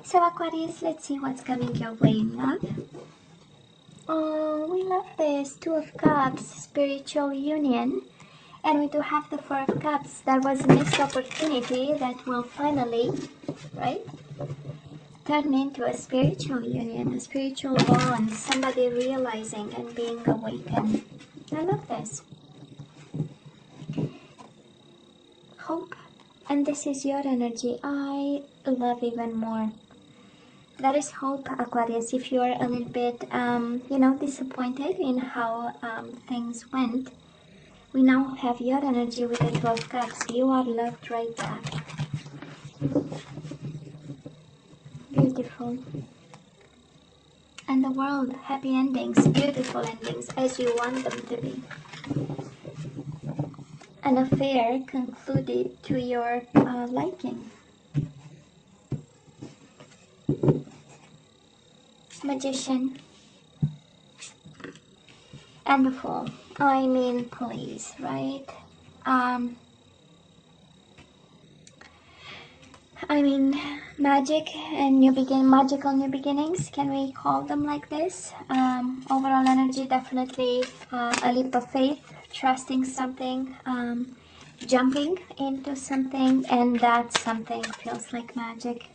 So Aquarius, let's see what's coming your way in love. Oh, we love this. Two of Cups, spiritual union. And we do have the Four of Cups. That was a missed opportunity that will finally, right, turn into a spiritual union, a spiritual bond, somebody realizing and being awakened. I love this. Hope. And this is your energy. I love even more. That is hope, Aquarius. If you're a little bit, disappointed in how things went, we now have your energy with the 12 Cups. You are loved right back. Beautiful. And the world, happy endings, beautiful endings, as you want them to be. An affair concluded to your liking. Magician. And the Fool. I mean, please, right? Magic and magical new beginnings. Can we call them like this? Overall energy, definitely a leap of faith, trusting something, jumping into something, and that something feels like magic.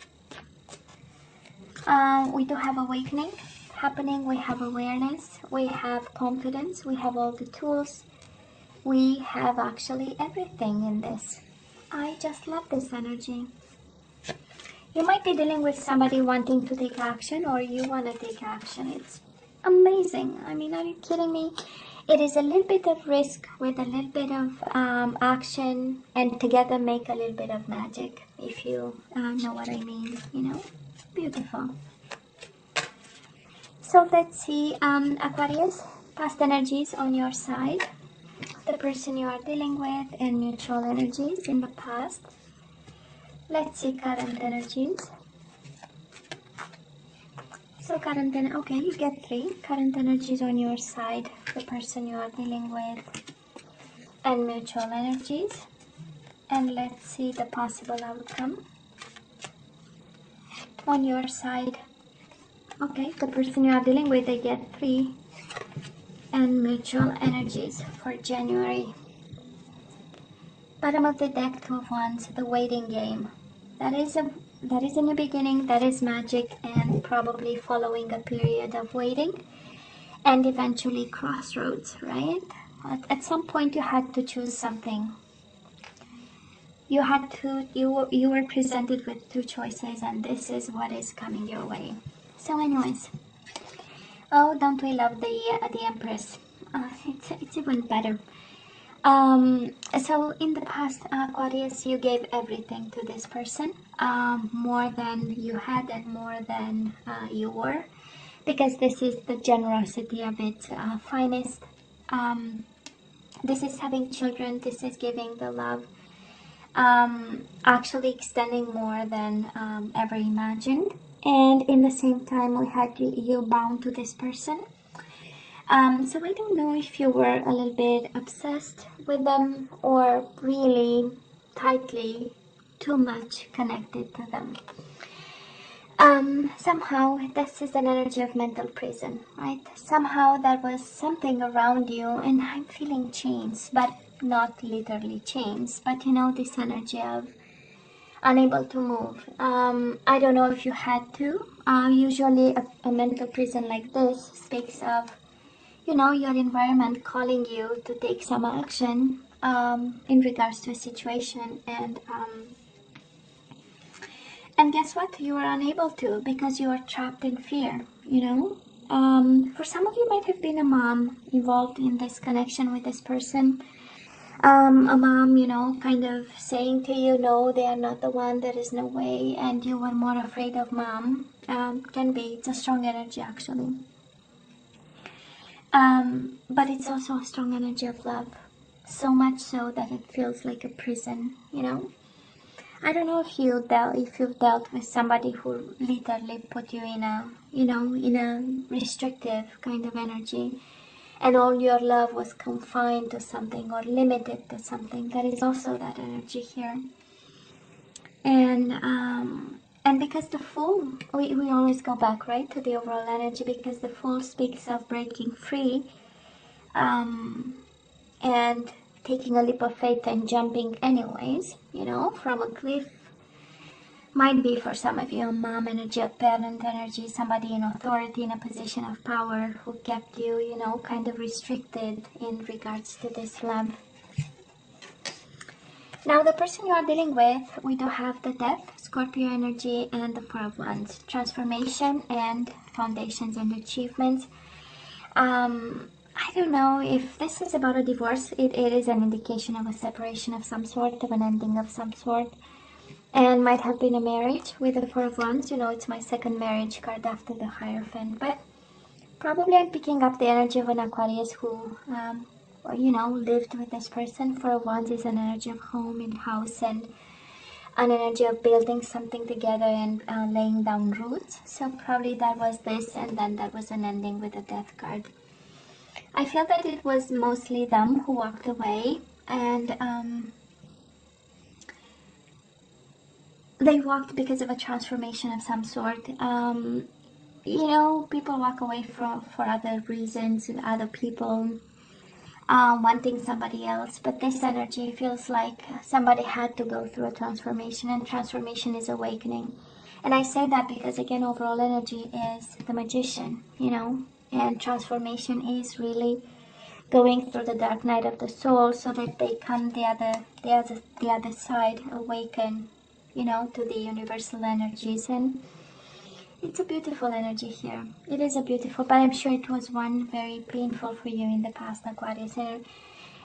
We do have awakening happening. We have awareness. We have confidence. We have all the tools. We have actually everything in this. I just love this energy. You might be dealing with somebody wanting to take action, or you want to take action. It's amazing. I mean, are you kidding me? It is a little bit of risk with a little bit of action, and together make a little bit of magic, if you know what I mean, Beautiful. So let's see, Aquarius, past energies on your side, the person you are dealing with, and mutual energies in the past. Let's see current energies. So okay, you get 3 current energies on your side, the person you are dealing with, and mutual energies. And let's see the possible outcome on your side. Okay, the person you are dealing with, they get 3, and mutual energies for January. Bottom of the deck, 2 of Wands, the waiting game. That is a new beginning, that is magic, and probably following a period of waiting and eventually crossroads, right? At some point you had to choose something. You were presented with 2 choices, and this is what is coming your way. So anyways, oh, don't we love the Empress? It's even better. So in the past, Aquarius, you gave everything to this person, more than you had and more than you were, because this is the generosity of its finest. This is having children, this is giving the love, actually extending more than ever imagined. And in the same time, we had you bound to this person. So I don't know if you were a little bit obsessed with them or really tightly too much connected to them. Somehow this is an energy of mental prison, right? Somehow there was something around you, and I'm feeling chains, but not literally chains, but this energy of unable to move. I don't know if you had to. Usually a mental prison like this speaks of your environment calling you to take some action in regards to a situation, and guess what? You are unable to because you are trapped in fear, For some of you might have been a mom involved in this connection with this person. A mom, kind of saying to you, no, they are not the one, there is no way, and you were more afraid of mom. It's a strong energy actually. But it's also a strong energy of love, so much so that it feels like a prison, I don't know if you've dealt with somebody who literally put you in a restrictive kind of energy, and all your love was confined to something or limited to something. That is also that energy here. And And because the Fool, we always go back, right, to the overall energy, because the Fool speaks of breaking free, and taking a leap of faith and jumping anyways, you know, from a cliff. Might be for some of you a mom energy, a parent energy, somebody in authority, in a position of power who kept you, you know, kind of restricted in regards to this love. Now, the person you are dealing with, we do have the Death, Scorpio energy, and the Four of Wands, transformation and foundations and achievements. I don't know if this is about a divorce. It is an indication of a separation of some sort, of an ending of some sort. And might have been a marriage with the Four of Wands. You know, it's my second marriage card after the Hierophant. But probably I'm picking up the energy of an Aquarius who, you know, lived with this person. Four of Wands is an energy of home and house, and an energy of building something together and laying down roots. So probably that was this, and then that was an ending with the Death card. I feel that it was mostly them who walked away, and they walked because of a transformation of some sort. You know, people walk away for other reasons, and other people wanting somebody else. But this energy feels like somebody had to go through a transformation, and transformation is awakening. And I say that because, again, overall energy is the Magician, you know, and transformation is really going through the dark night of the soul so that they come the other side, awaken, you know, to the universal energies. And it's a beautiful energy here. It is a beautiful, but I'm sure it was one very painful for you in the past, Aquarius. And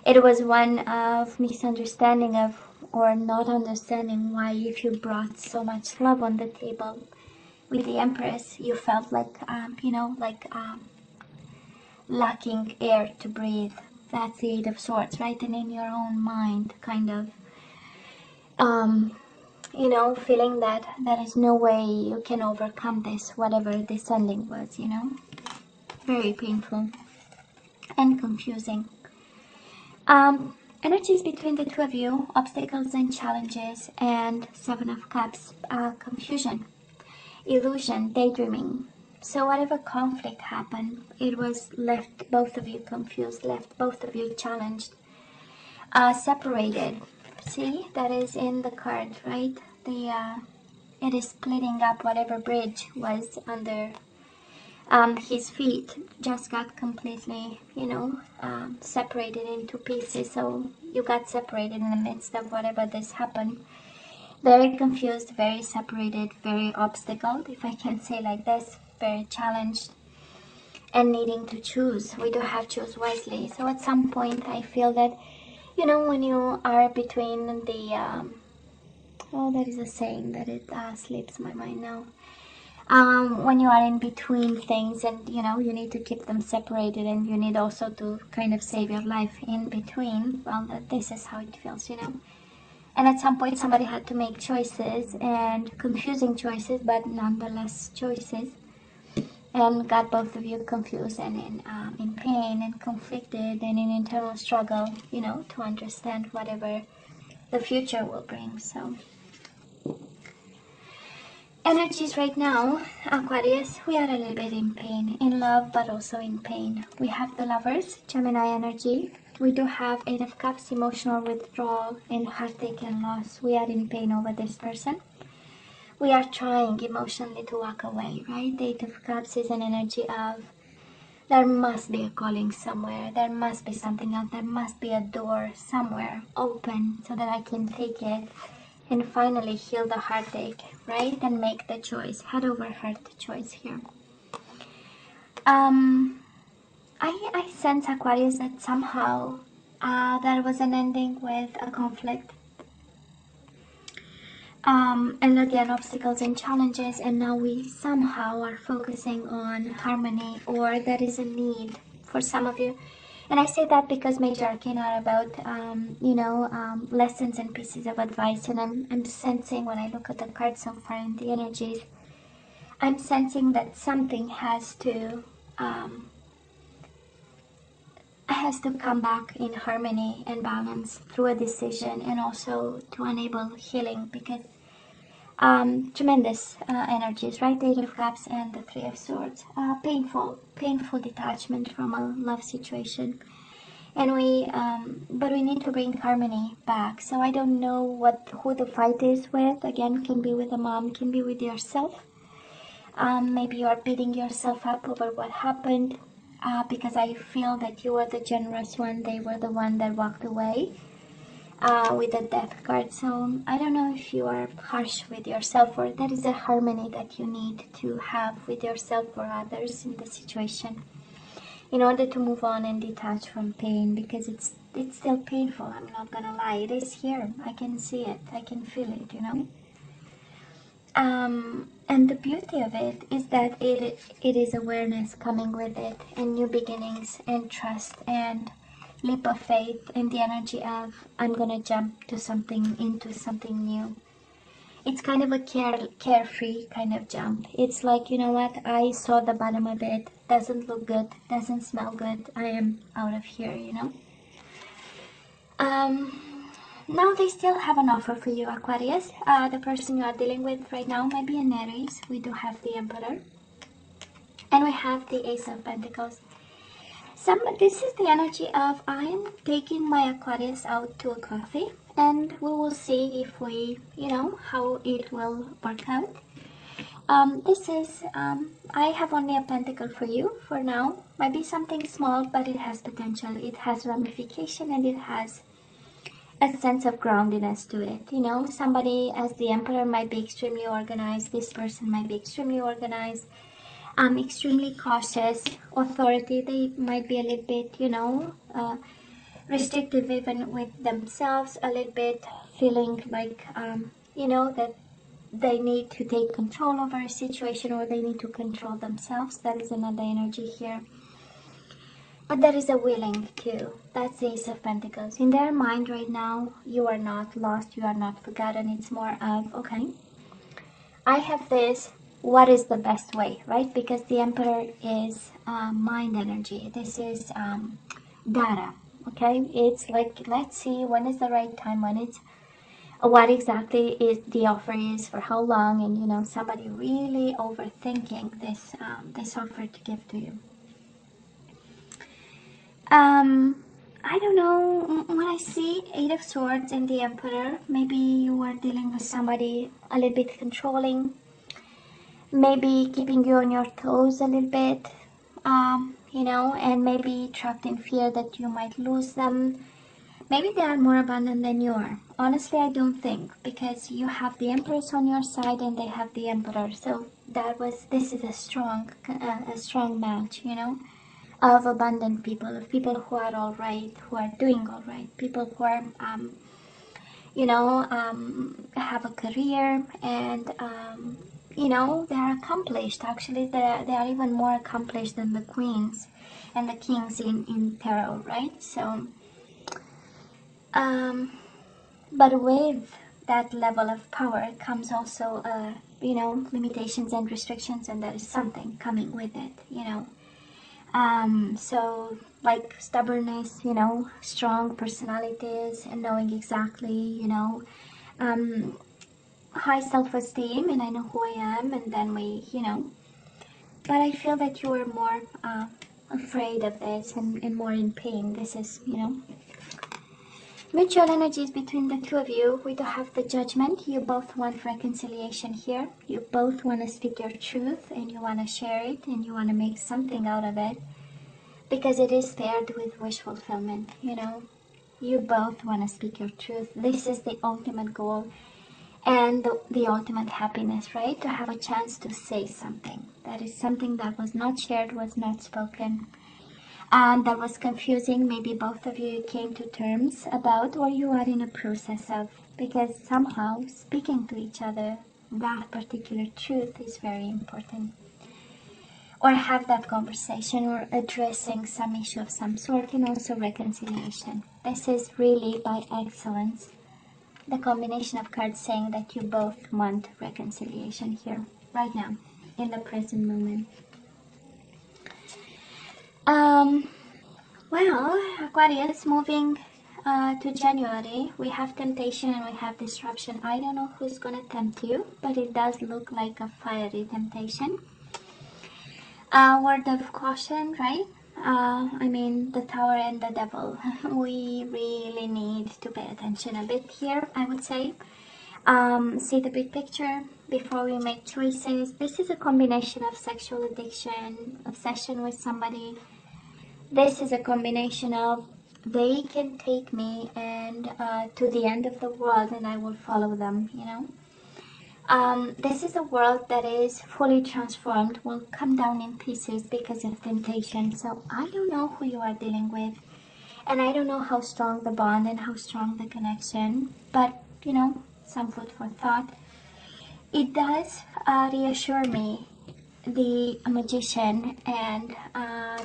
it was one of misunderstanding of, or not understanding why, if you brought so much love on the table with the Empress, you felt like, you know, like lacking air to breathe. That's the Eight of Swords, right? And in your own mind, kind of, you know, feeling that there is no way you can overcome this, whatever this ending was, you know. Very painful and confusing. Energies between the two of you, obstacles and challenges, and Seven of Cups, confusion, illusion, daydreaming. So whatever conflict happened, it was left both of you confused, left both of you challenged, separated. See, that is in the card, right? It is splitting up. Whatever bridge was under his feet just got completely, you know, separated into pieces. So you got separated in the midst of whatever this happened. Very confused, very separated, very obstacled, if I can say like this, very challenged, and needing to choose. We do have choose wisely. So at some point I feel that, you know, when you are between the, oh, there is a saying that it slips my mind now. When you are in between things, and you know, you need to keep them separated, and you need also to kind of save your life in between. Well, this is how it feels, you know. And at some point somebody had to make choices, and confusing choices, but nonetheless choices, and got both of you confused and in pain and conflicted and in internal struggle, you know, to understand whatever the future will bring. So energies right now, Aquarius, we are a little bit in pain, in love, but also in pain. We have the Lovers, Gemini energy. We do have Eight of Cups, emotional withdrawal and heartache and loss. We are in pain over this person. We are trying emotionally to walk away, right? The Eight of Cups is an energy of, there must be a calling somewhere. There must be something else. There must be a door somewhere open so that I can take it and finally heal the heartache, right? And make the choice, head over heart choice here. I sense, Aquarius, that somehow there was an ending with a conflict. And again, obstacles and challenges, and now we somehow are focusing on harmony, or there is a need for some of you. And I say that because Major Arcana are about, you know, lessons and pieces of advice. And I'm sensing, when I look at the cards so far in the energies, I'm sensing that something has to come back in harmony and balance through a decision, and also to enable healing, because Tremendous energies, right? Eight of Cups and the Three of Swords. Painful detachment from a love situation. And but we need to bring harmony back. So I don't know who the fight is with. Again, can be with a mom, can be with yourself. Maybe you are beating yourself up over what happened, because I feel that you were the generous one. They were the one that walked away with the Death card. So I don't know if you are harsh with yourself, or that is a harmony that you need to have with yourself or others in the situation, in order to move on and detach from pain, because it's still painful. I'm not gonna lie, it is here. I can see it, I can feel it, you know. And the beauty of it is that it is awareness coming with it, and new beginnings, and trust, and leap of faith, and the energy of I'm gonna jump to something, into something new. It's kind of a carefree kind of jump. It's like, you know what, I saw the bottom of it, doesn't look good, doesn't smell good, I am out of here, you know. Now they still have an offer for you, Aquarius. The person you are dealing with right now might be an Aries. We do have the Emperor, and we have the Ace of Pentacles. This is the energy of I am taking my Aquarius out to a coffee, and we will see if we, you know, how it will work out. I have only a pentacle for you for now. Might be something small, but it has potential. It has ramification, and it has a sense of groundedness to it. You know, somebody as the Emperor might be extremely organized. This person might be extremely organized, extremely cautious. Authority, they might be a little bit, you know, restrictive even with themselves, a little bit feeling like, you know, that they need to take control over a situation, or they need to control themselves. That is another energy here. But there is a willing too. That's the Ace of Pentacles. In their mind right now, you are not lost, you are not forgotten. It's more of, okay, I have this, what is the best way, right? Because the Emperor is mind energy. This is data, okay? It's like, let's see when is the right time, when it's, what exactly is the offer is, for how long, and you know, somebody really overthinking this, this offer to give to you. I don't know, when I see Eight of Swords and the Emperor, maybe you are dealing with somebody a little bit controlling, maybe keeping you on your toes a little bit, you know, and maybe trapped in fear that you might lose them. Maybe they are more abundant than you are. Honestly, I don't think, because you have the Empress on your side and they have the Emperor. So this is a strong match, you know, of abundant people, of people who are all right, who are doing all right, people who are, you know, have a career, and, you know, they are accomplished. Actually, they are even more accomplished than the queens and the kings in tarot, right? So, but with that level of power comes also, you know, limitations and restrictions, and there is something coming with it, you know. So like stubbornness, you know, strong personalities, and knowing exactly, you know, high self-esteem, and I know who I am, and then we, you know, but I feel that you are more afraid of this, and more in pain. This is, you know, mutual energies between the two of you. We do have the Judgment. You both want reconciliation here. You both want to speak your truth, and you want to share it, and you want to make something out of it, because it is paired with wish fulfillment, you know. You both want to speak your truth. This is the ultimate goal, and the ultimate happiness, right? To have a chance to say something. That is something that was not shared, was not spoken, and that was confusing. Maybe both of you came to terms about, or you are in a process of, because somehow speaking to each other that particular truth is very important. Or have that conversation, or addressing some issue of some sort, and also reconciliation. This is really by excellence the combination of cards saying that you both want reconciliation here, right now, in the present moment. Well, Aquarius, moving to January, we have temptation and we have disruption. I don't know who's going to tempt you, but it does look like a fiery temptation. Word of caution, right? I mean, the Tower and the Devil. We really need to pay attention a bit here, I would say. See the big picture before we make choices. This is a combination of sexual addiction, obsession with somebody. This is a combination of they can take me and to the end of the world and I will follow them, you know. This is a world that is fully transformed, will come down in pieces because of temptation. So I don't know who you are dealing with, and I don't know how strong the bond and how strong the connection, but you know, some food for thought. It does reassure me, the Magician and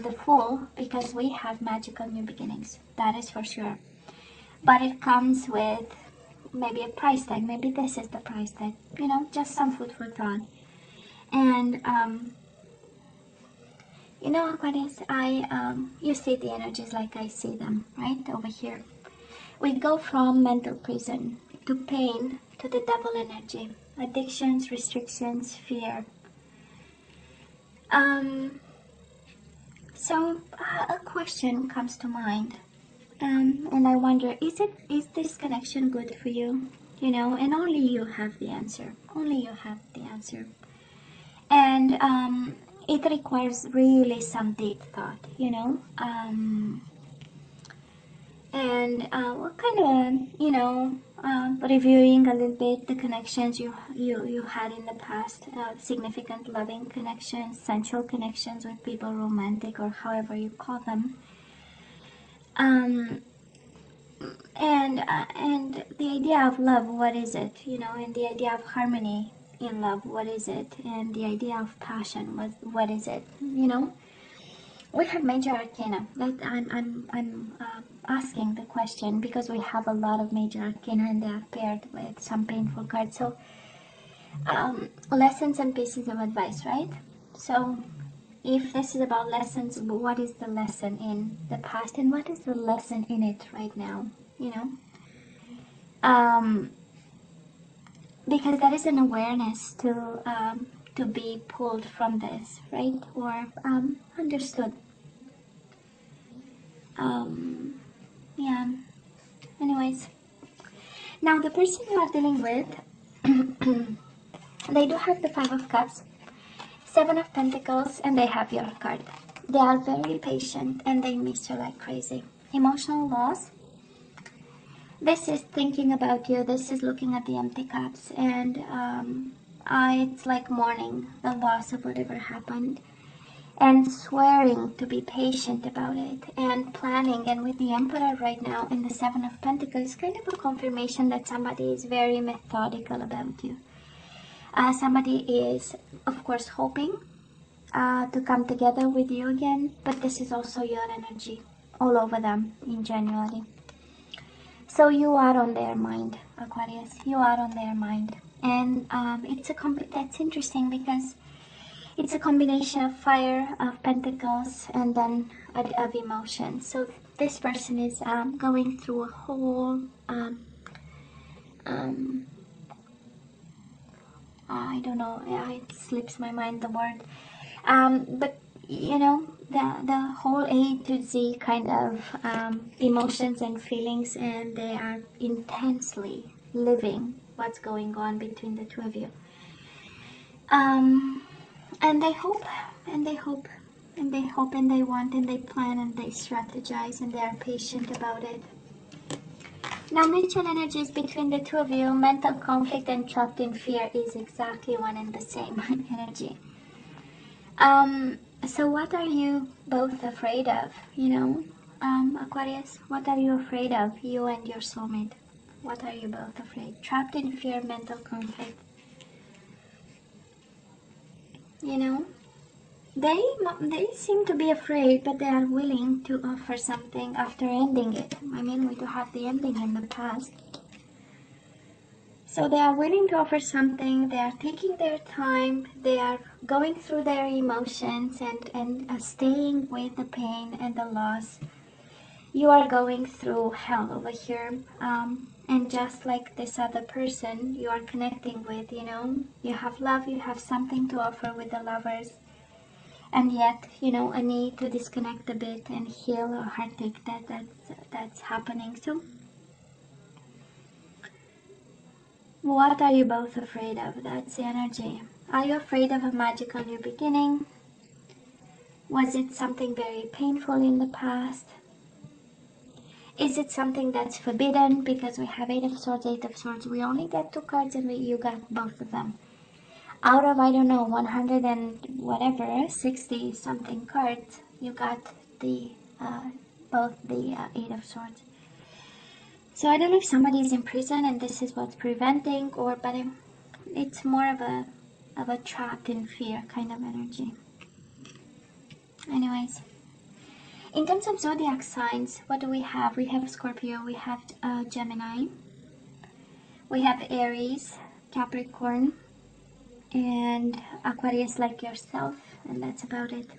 the Fool, because we have magical new beginnings, that is for sure. But it comes with maybe a price tag. Maybe this is the price tag, you know, just some food for thought. And you know, Aquarius, you see the energies like I see them, right over here. We go from mental prison to pain to the devil energy, addictions, restrictions, fear. So a question comes to mind, and I wonder, is this connection good for you? You know, and only you have the answer. Only you have the answer. And it requires really some deep thought, you know. And what kind of, you know, reviewing a little bit the connections you had in the past, significant loving connections, sensual connections with people, romantic or however you call them. And the idea of love, what is it, you know, and the idea of harmony in love, what is it, and the idea of passion, what is it, you know. We have major arcana. That I'm asking the question because we have a lot of major arcana and they are paired with some painful cards. So lessons and pieces of advice, right? So if this is about lessons, what is the lesson in the past and what is the lesson in it right now, you know? Because there is an awareness to be pulled from this, right? Or understood. Yeah. Anyways, now the person you are dealing with, they do have the Five of Cups, Seven of Pentacles, and they have your card. They are very patient and they miss you like crazy. Emotional loss. This is thinking about you. This is looking at the empty cups, and it's like mourning the loss of whatever happened, and swearing to be patient about it, and planning. And with the Emperor right now in the Seven of Pentacles, kind of a confirmation that somebody is very methodical about you. Somebody is, of course, hoping to come together with you again, but this is also your energy all over them in January. So you are on their mind, Aquarius. You are on their mind. And that's interesting because it's a combination of fire, of pentacles, and then of emotions. So this person is going through a whole, I don't know, it slips my mind the word. But you know, the whole A to Z kind of emotions and feelings, and they are intensely living what's going on between the two of you. And they hope, and they hope, and they hope, and they want, and they plan, and they strategize, and they are patient about it. Now, mutual energies between the two of you, mental conflict and trapped in fear is exactly one and the same energy. So what are you both afraid of, you know, Aquarius? What are you afraid of, you and your soulmate? What are you both afraid? Trapped in fear, mental conflict. You know, they seem to be afraid, but they are willing to offer something after ending it. I mean, we do have the ending in the past. So they are willing to offer something, they are taking their time, they are going through their emotions and staying with the pain and the loss. You are going through hell over here. And just like this other person you are connecting with, you know, you have love, you have something to offer with the lovers. And yet, you know, a need to disconnect a bit and heal a heartache that's happening. So what are you both afraid of? That's the energy. Are you afraid of a magical new beginning? Was it something very painful in the past? Is it something that's forbidden? Because we have Eight of Swords, Eight of Swords. We only get 2 cards and you got both of them. Out of, I don't know, 100 and whatever, 60 something cards, you got the both the Eight of Swords. So I don't know if somebody is in prison and this is what's preventing, or but it's more of a trapped in fear kind of energy. Anyways, in terms of zodiac signs, what do we have? We have Scorpio, we have Gemini, we have Aries, Capricorn, and Aquarius like yourself, and that's about it.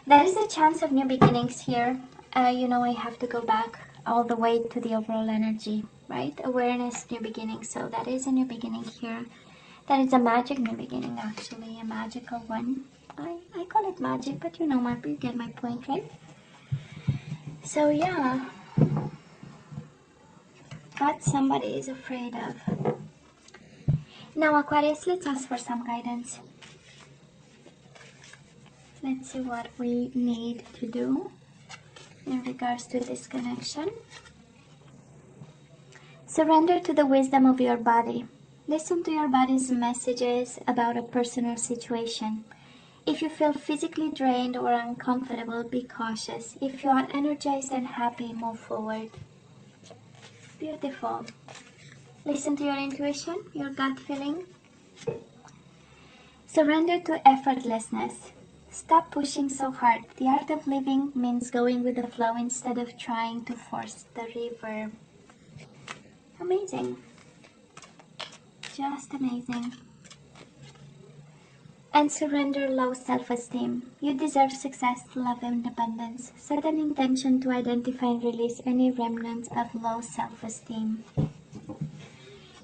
There is a chance of new beginnings here. You know, I have to go back all the way to the overall energy, right? Awareness, new beginning. So that is a new beginning here. That is a magic new beginning, actually, a magical one. I call it magic, but you know, you get my point, right? So yeah, that somebody is afraid of. Now, Aquarius, let's ask for some guidance. Let's see what we need to do in regards to this connection. Surrender to the wisdom of your body. Listen to your body's messages about a personal situation. If you feel physically drained or uncomfortable, be cautious. If you are energized and happy, move forward. Beautiful. Listen to your intuition, your gut feeling. Surrender to effortlessness. Stop pushing so hard. The art of living means going with the flow instead of trying to force the river. Amazing. Just amazing. And surrender low self-esteem. You deserve success, love, and abundance. Set an intention to identify and release any remnants of low self-esteem.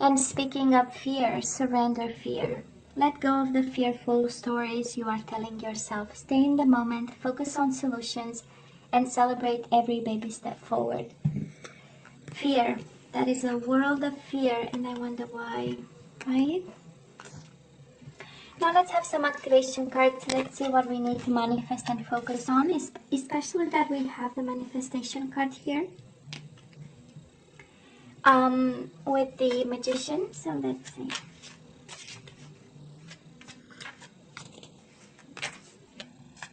And speaking of fear, surrender fear. Let go of the fearful stories you are telling yourself. Stay in the moment, focus on solutions, and celebrate every baby step forward. Fear. That is a world of fear, and I wonder why, right? Now let's have some activation cards. Let's see what we need to manifest and focus on, especially that we have the manifestation card here. With the Magician, so let's see.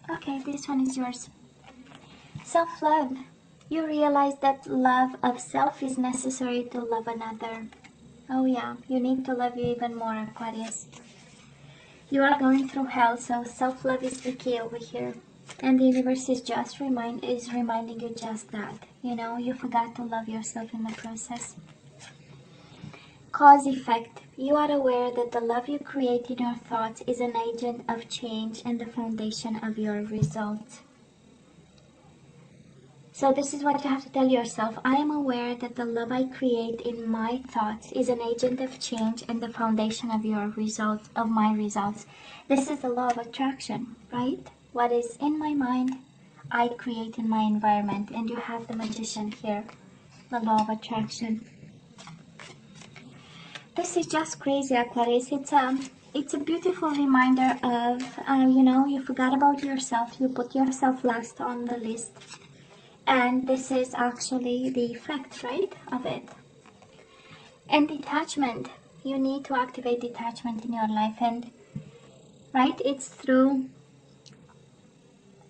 Okay, this one is yours. Self-love. You realize that love of self is necessary to love another. Oh yeah, you need to love you even more, Aquarius. You are going through hell, so self-love is the key over here. And the universe is just reminding you just that. You know, you forgot to love yourself in the process. Cause effect. You are aware that the love you create in your thoughts is an agent of change and the foundation of your results. So this is what you have to tell yourself. I am aware that the love I create in my thoughts is an agent of change and the foundation of your results, of my results. This is the law of attraction, right? What is in my mind, I create in my environment. And you have the Magician here, the law of attraction. This is just crazy, Aquarius. It's a beautiful reminder of, you know, you forgot about yourself. You put yourself last on the list. And this is actually the effect, right, of it. And detachment. You need to activate detachment in your life. And, right, it's through,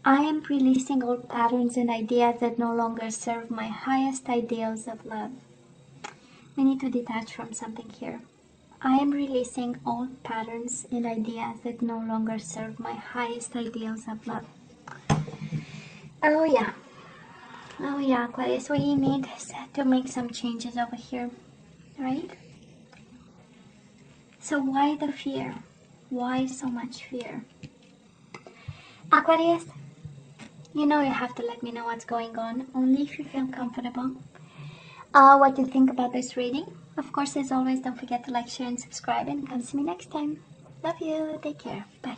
I am releasing old patterns and ideas that no longer serve my highest ideals of love. We need to detach from something here. I am releasing old patterns and ideas that no longer serve my highest ideals of love. Oh yeah. Oh yeah, Aquarius, we need to make some changes over here, right? So why the fear? Why so much fear? Aquarius, You know you have to let me know what's going on, only if you feel comfortable. What do you think about this reading? Of course, as always, don't forget to like, share, and subscribe, and come see me next time. Love you. Take care. Bye.